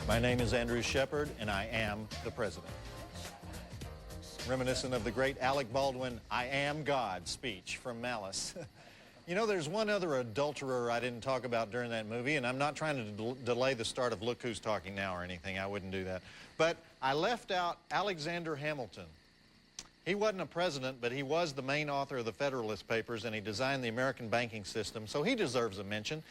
My name is Andrew Shepard, and I am the president. Reminiscent of the great Alec Baldwin, I am God speech from Malice. You know, there's one other adulterer I didn't talk about during that movie, and I'm not trying to delay the start of Look Who's Talking Now or anything. I wouldn't do that. But I left out Alexander Hamilton. He wasn't a president, but he was the main author of the Federalist Papers, and he designed the American banking system, so he deserves a mention.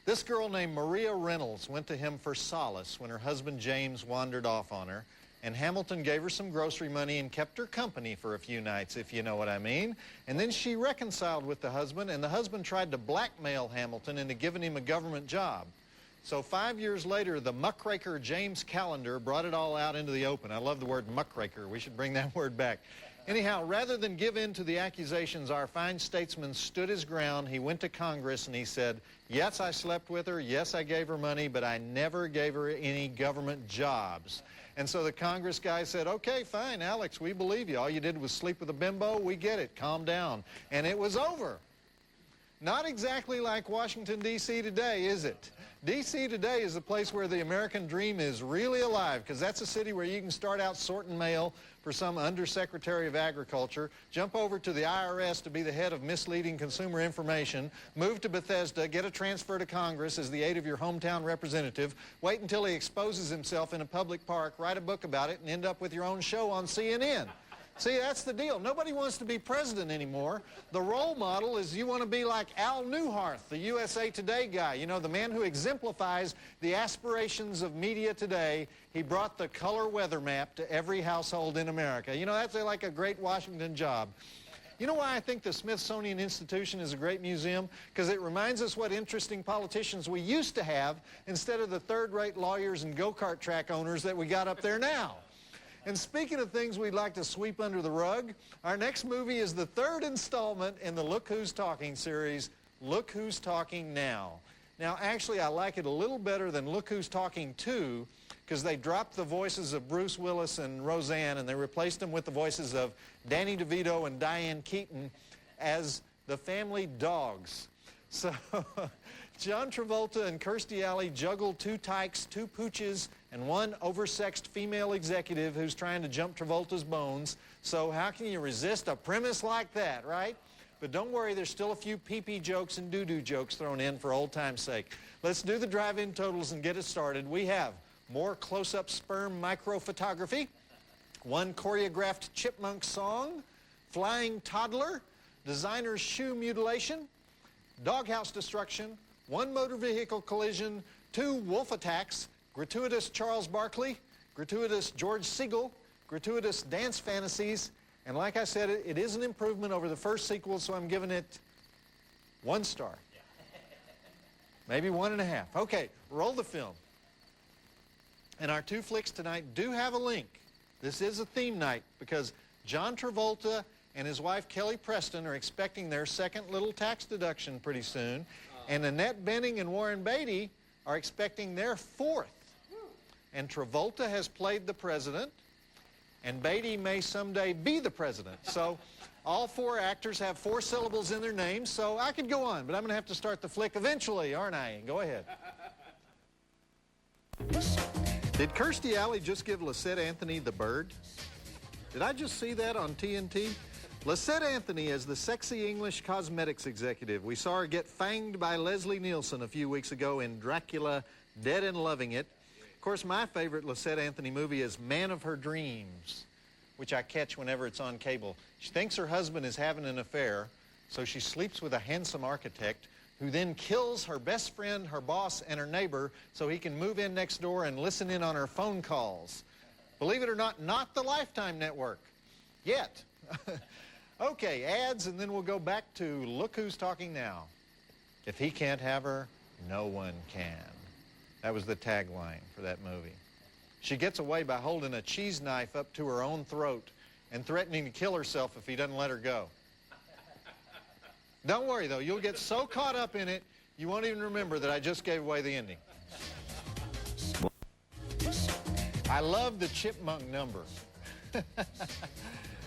This girl named Maria Reynolds went to him for solace when her husband James wandered off on her, and Hamilton gave her some grocery money and kept her company for a few nights, if you know what I mean. And then she reconciled with the husband, and the husband tried to blackmail Hamilton into giving him a government job. So 5 years later, the muckraker James Callender brought it all out into the open. I love the word muckraker. We should bring that word back. Anyhow, rather than give in to the accusations, our fine statesman stood his ground. He went to Congress and he said, yes, I slept with her, yes, I gave her money, but I never gave her any government jobs. And so the Congress guy said, okay, fine, Alex, we believe you. All you did was sleep with a bimbo. We get it. Calm down. And it was over. Not exactly like Washington, D.C. today, is it? D.C. today is a place where the American dream is really alive, because that's a city where you can start out sorting mail for some undersecretary of agriculture, jump over to the IRS to be the head of misleading consumer information, move to Bethesda, get a transfer to Congress as the aide of your hometown representative, wait until he exposes himself in a public park, write a book about it, and end up with your own show on CNN. See, that's the deal. Nobody wants to be president anymore. The role model is you want to be like Al Newhart, the USA Today guy. You know, the man who exemplifies the aspirations of media today. He brought the color weather map to every household in America. You know, that's like a great Washington job. You know why I think the Smithsonian Institution is a great museum? Because it reminds us what interesting politicians we used to have instead of the third-rate lawyers and go-kart track owners that we got up there now. And speaking of things we'd like to sweep under the rug, our next movie is the third installment in the Look Who's Talking series, Look Who's Talking Now. Now, actually, I like it a little better than Look Who's Talking 2, because they dropped the voices of Bruce Willis and Roseanne, and they replaced them with the voices of Danny DeVito and Diane Keaton as the family dogs. So John Travolta and Kirstie Alley juggle two tykes, two pooches, and one oversexed female executive who's trying to jump Travolta's bones. So how can you resist a premise like that, right? But don't worry, there's still a few pee-pee jokes and doo-doo jokes thrown in for old time's sake. Let's do the drive-in totals and get it started. We have more close-up sperm microphotography, one choreographed chipmunk song, flying toddler, designer's shoe mutilation, doghouse destruction, one motor vehicle collision, two wolf attacks, gratuitous Charles Barkley, gratuitous George Segal, gratuitous dance fantasies, and like I said, it is an improvement over the first sequel, so I'm giving it 1 star. Maybe 1.5. Okay, roll the film. And our two flicks tonight do have a link. This is a theme night because John Travolta and his wife Kelly Preston are expecting their second little tax deduction pretty soon, and Annette Bening and Warren Beatty are expecting their 4th. And Travolta has played the president, and Beatty may someday be the president. So all 4 actors have 4 syllables in their names, so I could go on, but I'm going to have to start the flick eventually, aren't I? Go ahead. Did Kirstie Alley just give Lisette Anthony the bird? Did I just see that on TNT? Lisette Anthony is the sexy English cosmetics executive. We saw her get fanged by Leslie Nielsen a few weeks ago in Dracula, Dead and Loving It. Of course, my favorite Lisette Anthony movie is Man of Her Dreams, which I catch whenever it's on cable. She thinks her husband is having an affair, so she sleeps with a handsome architect who then kills her best friend, her boss, and her neighbor so he can move in next door and listen in on her phone calls. Believe it or not the Lifetime Network. Yet. Okay, ads, and then we'll go back to Look Who's Talking Now. If he can't have her, no one can. That was the tagline for that movie. She gets away by holding a cheese knife up to her own throat and threatening to kill herself if he doesn't let her go. Don't worry, though. You'll get so caught up in it, you won't even remember that I just gave away the ending. I love the chipmunk number.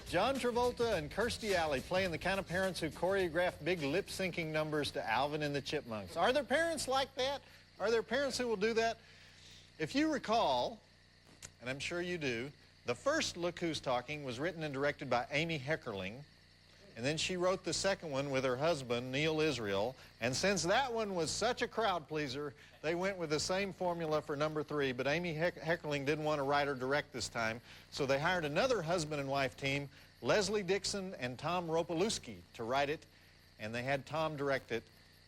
John Travolta and Kirstie Alley playing the kind of parents who choreograph big lip-syncing numbers to Alvin and the Chipmunks. Are there parents like that? Are there parents who will do that? If you recall, and I'm sure you do, the first Look Who's Talking was written and directed by Amy Heckerling, and then she wrote the second one with her husband, Neil Israel, and since that one was such a crowd pleaser, they went with the same formula for number 3, but Amy Heckerling didn't want to write or direct this time, so they hired another husband and wife team, Leslie Dixon and Tom Ropolewski, to write it, and they had Tom direct it.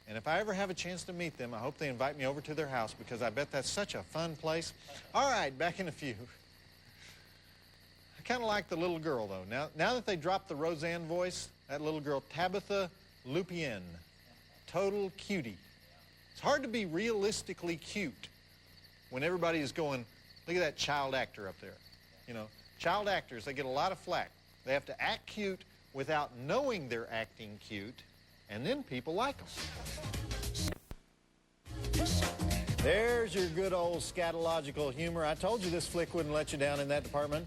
And if I ever have a chance to meet them, I hope they invite me over to their house because I bet that's such a fun place. All right, back in a few. I kind of like the little girl, though. Now that they dropped the Roseanne voice, that little girl, Tabitha Lupien, total cutie. It's hard to be realistically cute when everybody is going, look at that child actor up there. You know, child actors, they get a lot of flack. They have to act cute without knowing they're acting cute, and then people like them. There's your good old scatological humor. I told you this flick wouldn't let you down in that department.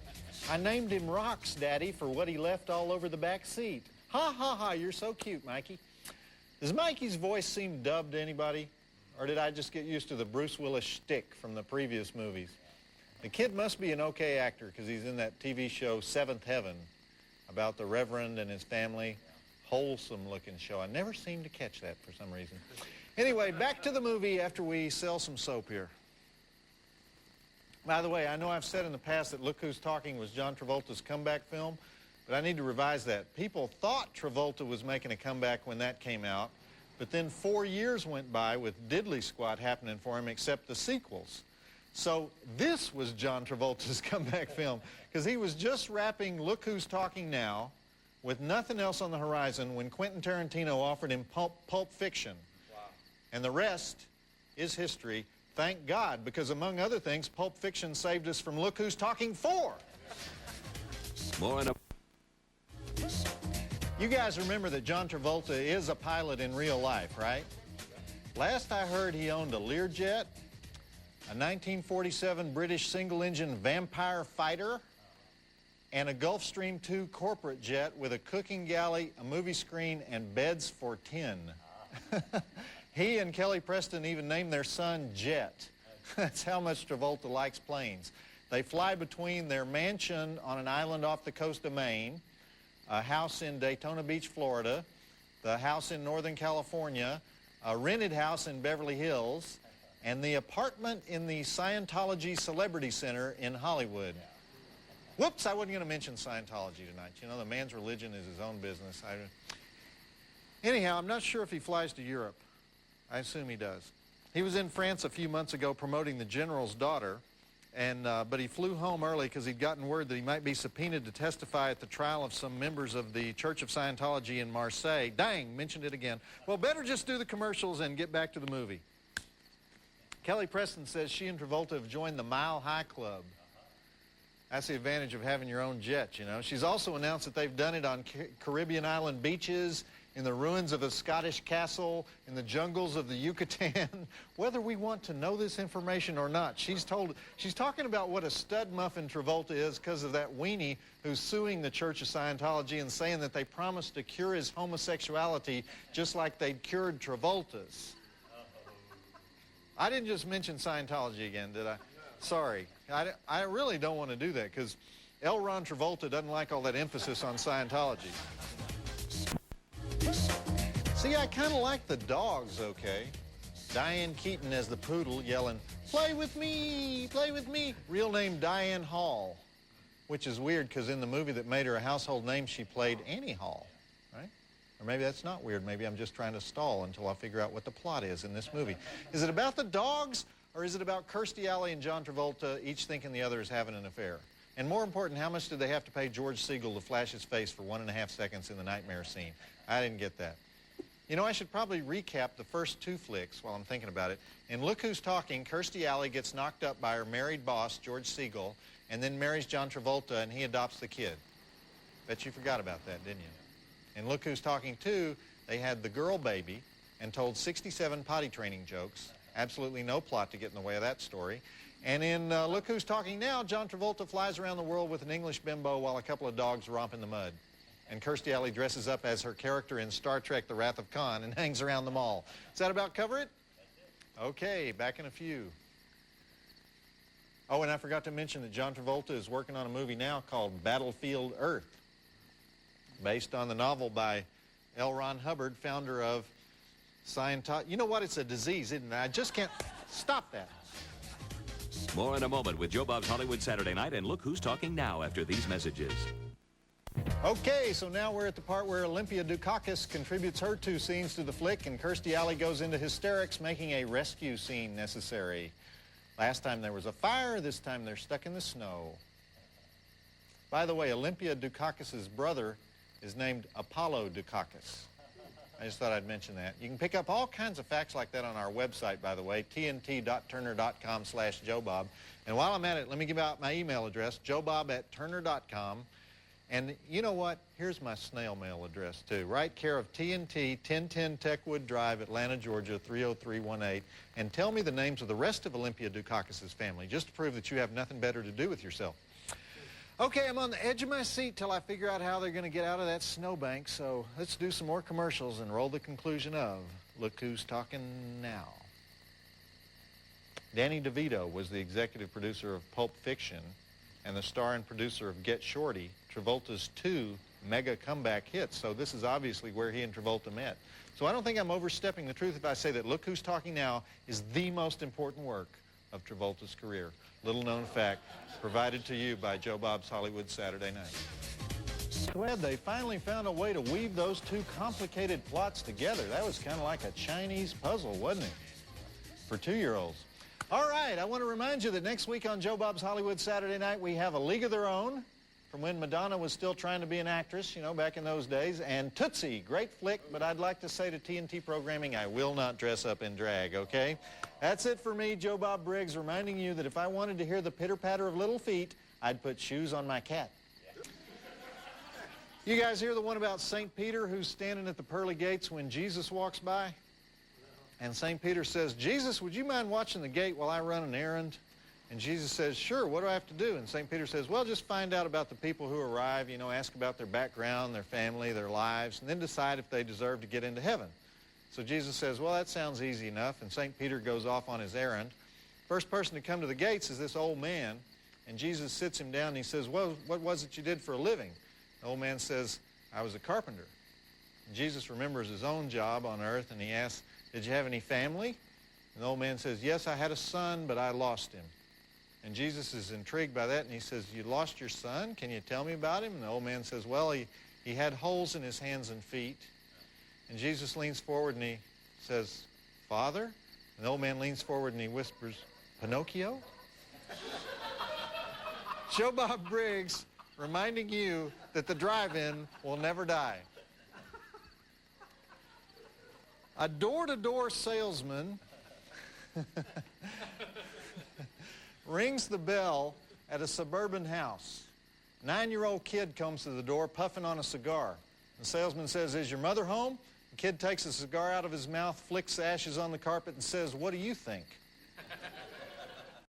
I named him Rocks, Daddy, for what he left all over the back seat. Ha, ha, ha, you're so cute, Mikey. Does Mikey's voice seem dubbed to anybody? Or did I just get used to the Bruce Willis shtick from the previous movies? The kid must be an okay actor because he's in that TV show Seventh Heaven about the Reverend and his family. Wholesome-looking show. I never seem to catch that for some reason. Anyway, back to the movie after we sell some soap here. By the way, I know I've said in the past that Look Who's Talking was John Travolta's comeback film, but I need to revise that. People thought Travolta was making a comeback when that came out, but then 4 years went by with diddly squat happening for him except the sequels. So this was John Travolta's comeback film because he was just wrapping Look Who's Talking Now with nothing else on the horizon when Quentin Tarantino offered him Pulp Fiction. Wow. And the rest is history. Thank God, because among other things, Pulp Fiction saved us from Look Who's Talking 4. More in a... You guys remember that John Travolta is a pilot in real life, right? Last I heard, he owned a Learjet, a 1947 British single-engine Vampire fighter, and a Gulfstream II corporate jet with a cooking galley, a movie screen, and beds for 10. He and Kelly Preston even named their son Jet. That's how much Travolta likes planes. They fly between their mansion on an island off the coast of Maine, a house in Daytona Beach, Florida, the house in Northern California, a rented house in Beverly Hills, and the apartment in the Scientology Celebrity Center in Hollywood. Whoops, I wasn't going to mention Scientology tonight. You know, the man's religion is his own business. Anyhow, I'm not sure if he flies to Europe. I assume he does. He was in France a few months ago promoting The General's Daughter, but he flew home early because he'd gotten word that he might be subpoenaed to testify at the trial of some members of the Church of Scientology in Marseille. Dang, mentioned it again. Well, better just do the commercials and get back to the movie. Kelly Preston says she and Travolta have joined the Mile High Club. That's the advantage of having your own jet, you know. She's also announced that they've done it on Caribbean island beaches, in the ruins of a Scottish castle, in the jungles of the Yucatan. Whether we want to know this information or not, she's talking about what a stud muffin Travolta is because of that weenie who's suing the Church of Scientology and saying that they promised to cure his homosexuality just like they'd cured Travolta's. I didn't just mention Scientology again, did I? Sorry. I really don't want to do that because L. Ron Travolta doesn't like all that emphasis on Scientology. See, I kind of like the dogs, okay? Diane Keaton as the poodle yelling, "Play with me, play with me." Real name Diane Hall, which is weird because in the movie that made her a household name, she played Annie Hall, right? Or maybe that's not weird. Maybe I'm just trying to stall until I figure out what the plot is in this movie. Is it about the dogs? Or is it about Kirstie Alley and John Travolta each thinking the other is having an affair? And more important, how much did they have to pay George Segal to flash his face for 1.5 seconds in the nightmare scene? I didn't get that. You know, I should probably recap the first 2 flicks while I'm thinking about it. In Look Who's Talking, Kirstie Alley gets knocked up by her married boss, George Segal, and then marries John Travolta, and he adopts the kid. Bet you forgot about that, didn't you? In Look Who's Talking 2, they had the girl baby and told 67 potty training jokes. Absolutely no plot to get in the way of that story. And in Look Who's Talking Now, John Travolta flies around the world with an English bimbo while a couple of dogs romp in the mud. And Kirstie Alley dresses up as her character in Star Trek The Wrath of Khan and hangs around the mall. Does that about cover it? Okay, back in a few. Oh, and I forgot to mention that John Travolta is working on a movie now called Battlefield Earth, based on the novel by L. Ron Hubbard, founder of Scientology. You know what? It's a disease, isn't it? I just can't stop that. More in a moment with Joe Bob's Hollywood Saturday Night, and look who's talking now after these messages. Okay, so now we're at the part where Olympia Dukakis contributes her 2 scenes to the flick, and Kirstie Alley goes into hysterics, making a rescue scene necessary. Last time there was a fire, this time they're stuck in the snow. By the way, Olympia Dukakis' brother is named Apollo Dukakis. I just thought I'd mention that. You can pick up all kinds of facts like that on our website, by the way, tnt.turner.com/joebob. And while I'm at it, let me give out my email address, joebob@turner.com. And you know what? Here's my snail mail address, too. Right care of TNT, 1010 Techwood Drive, Atlanta, Georgia, 30318. And tell me the names of the rest of Olympia Dukakis' family, just to prove that you have nothing better to do with yourself. Okay, I'm on the edge of my seat till I figure out how they're going to get out of that snowbank, so let's do some more commercials and roll the conclusion of Look Who's Talking Now. Danny DeVito was the executive producer of Pulp Fiction and the star and producer of Get Shorty, Travolta's 2 mega comeback hits, so this is obviously where he and Travolta met. So I don't think I'm overstepping the truth if I say that Look Who's Talking Now is the most important work of Travolta's career. Little known fact, provided to you by Joe Bob's Hollywood Saturday Night. Glad they finally found a way to weave those 2 complicated plots together. That was kind of like a Chinese puzzle, wasn't it? For 2-year-olds. All right, I want to remind you that next week on Joe Bob's Hollywood Saturday Night, we have A League of Their Own, from when Madonna was still trying to be an actress, you know, back in those days, and Tootsie, great flick, but I'd like to say to TNT programming, I will not dress up in drag, okay? That's it for me, Joe Bob Briggs, reminding you that if I wanted to hear the pitter-patter of little feet, I'd put shoes on my cat. You guys hear the one about St. Peter who's standing at the pearly gates when Jesus walks by? And St. Peter says, Jesus, would you mind watching the gate while I run an errand? And Jesus says, sure, what do I have to do? And St. Peter says, well, just find out about the people who arrive, you know, ask about their background, their family, their lives, and then decide if they deserve to get into heaven. So Jesus says, well, that sounds easy enough, and St. Peter goes off on his errand. First person to come to the gates is this old man, and Jesus sits him down and he says, well, what was it you did for a living? The old man says, I was a carpenter. And Jesus remembers his own job on earth, and he asks, did you have any family? And the old man says, yes, I had a son, but I lost him. And Jesus is intrigued by that, and he says, you lost your son? Can you tell me about him? And the old man says, well, he had holes in his hands and feet. And Jesus leans forward and he says, Father? And the old man leans forward and he whispers, Pinocchio? Joe Bob Briggs reminding you that the drive-in will never die. A door-to-door salesman rings the bell at a suburban house. 9-year-old kid comes to the door puffing on a cigar. The salesman says, is your mother home? The kid takes a cigar out of his mouth, flicks the ashes on the carpet, and says, what do you think?